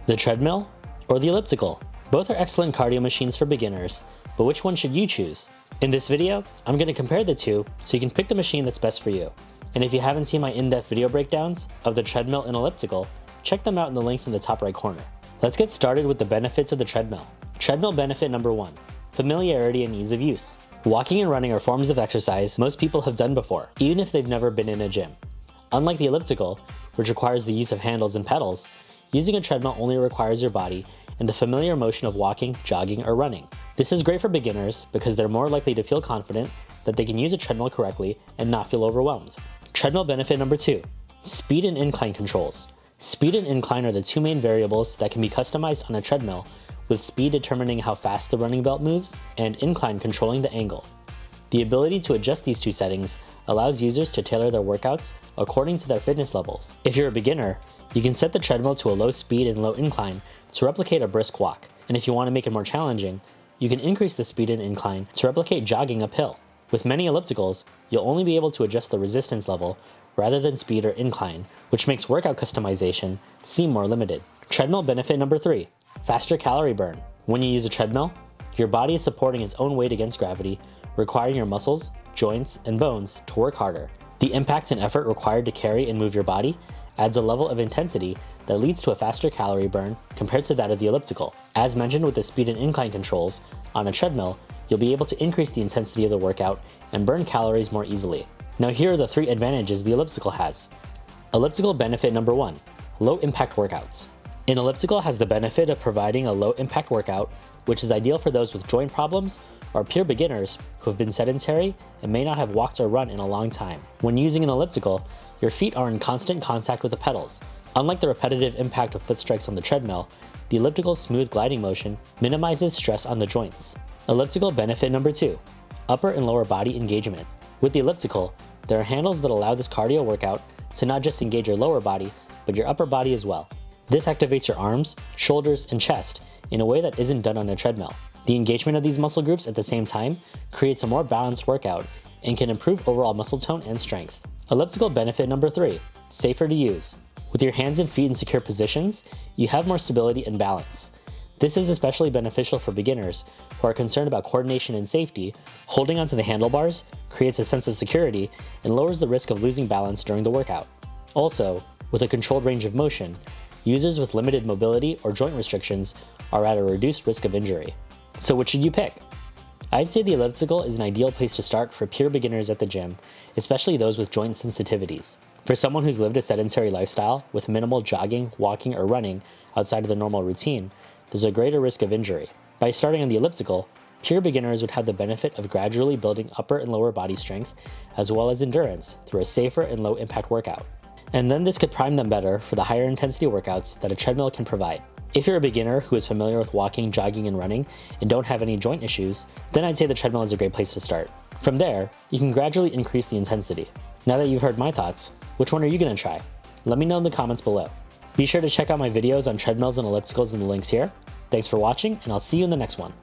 The treadmill or the elliptical? Both are excellent cardio machines for beginners, but which one should you choose? In this video, I'm going to compare the two so you can pick the machine that's best for you. And if you haven't seen my in-depth video breakdowns of the treadmill and elliptical, check them out in the links in the top right corner. Let's get started with the benefits of the treadmill. Treadmill benefit number 1, familiarity and ease of use. Walking and running are forms of exercise most people have done before, even if they've never been in a gym. Unlike the elliptical, which requires the use of handles and pedals, using a treadmill only requires your body and the familiar motion of walking, jogging, or running. This is great for beginners because they're more likely to feel confident that they can use a treadmill correctly and not feel overwhelmed. Treadmill benefit number 2, speed and incline controls. Speed and incline are the two main variables that can be customized on a treadmill, with speed determining how fast the running belt moves and incline controlling the angle. The ability to adjust these two settings allows users to tailor their workouts according to their fitness levels. If you're a beginner, you can set the treadmill to a low speed and low incline to replicate a brisk walk. And if you want to make it more challenging, you can increase the speed and incline to replicate jogging uphill. With many ellipticals, you'll only be able to adjust the resistance level rather than speed or incline, which makes workout customization seem more limited. Treadmill benefit number 3, faster calorie burn. When you use a treadmill, your body is supporting its own weight against gravity, requiring your muscles, joints, and bones to work harder. The impact and effort required to carry and move your body adds a level of intensity that leads to a faster calorie burn compared to that of the elliptical. As mentioned with the speed and incline controls, on a treadmill, you'll be able to increase the intensity of the workout and burn calories more easily. Now here are the 3 advantages the elliptical has. Elliptical benefit number 1, low impact workouts. An elliptical has the benefit of providing a low impact workout, which is ideal for those with joint problems or pure beginners who have been sedentary and may not have walked or run in a long time. When using an elliptical, your feet are in constant contact with the pedals. Unlike the repetitive impact of foot strikes on the treadmill, the elliptical's smooth gliding motion minimizes stress on the joints. Elliptical benefit number 2, upper and lower body engagement. With the elliptical, there are handles that allow this cardio workout to not just engage your lower body, but your upper body as well. This activates your arms, shoulders, and chest in a way that isn't done on a treadmill. The engagement of these muscle groups at the same time creates a more balanced workout and can improve overall muscle tone and strength. Elliptical benefit number 3, safer to use. With your hands and feet in secure positions, you have more stability and balance. This is especially beneficial for beginners who are concerned about coordination and safety. Holding onto the handlebars creates a sense of security and lowers the risk of losing balance during the workout. Also, with a controlled range of motion, users with limited mobility or joint restrictions are at a reduced risk of injury. So which should you pick? I'd say the elliptical is an ideal place to start for pure beginners at the gym, especially those with joint sensitivities. For someone who's lived a sedentary lifestyle with minimal jogging, walking, or running outside of the normal routine, there's a greater risk of injury. By starting on the elliptical, pure beginners would have the benefit of gradually building upper and lower body strength as well as endurance through a safer and low impact workout. And then this could prime them better for the higher intensity workouts that a treadmill can provide. If you're a beginner who is familiar with walking, jogging, and running and don't have any joint issues, then I'd say the treadmill is a great place to start. From there, you can gradually increase the intensity. Now that you've heard my thoughts, which one are you going to try? Let me know in the comments below. Be sure to check out my videos on treadmills and ellipticals in the links here. Thanks for watching, and I'll see you in the next one.